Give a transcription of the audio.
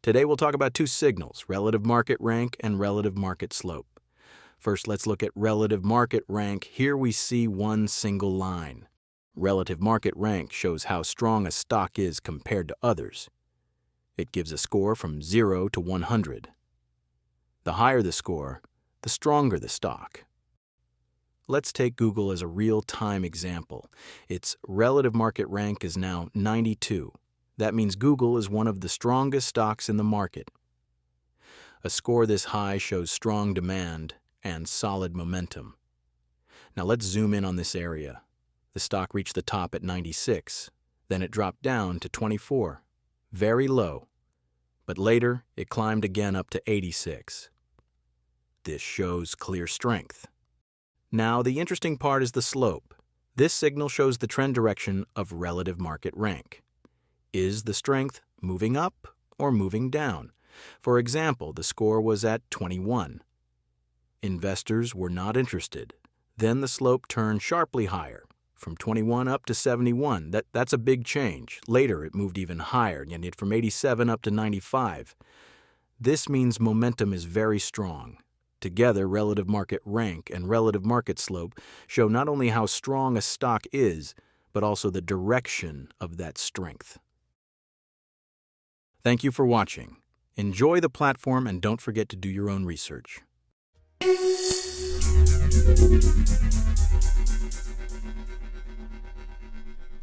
Today we'll talk about two signals, relative market rank and relative market slope. First, let's look at relative market rank. Here we see one single line. Relative market rank shows how strong a stock is compared to others. It gives a score from 0 to 100. The higher the score, the stronger the stock. Let's take Google as a real-time example. Its relative market rank is now 92. That means Google is one of the strongest stocks in the market. A score this high shows strong demand and solid momentum. Now let's zoom in on this area. The stock reached the top at 96. Then it dropped down to 24. Very low. But later, it climbed again up to 86. This shows clear strength. Now, the interesting part is the slope. This signal shows the trend direction of relative market rank. Is the strength moving up or moving down? For example, the score was at 21. Investors were not interested. Then the slope turned sharply higher, from 21 up to 71. That's a big change. Later, it moved even higher, and from 87 up to 95. This means momentum is very strong. Together, relative market rank and relative market slope show not only how strong a stock is, but also the direction of that strength. Thank you for watching. Enjoy the platform and don't forget to do your own research.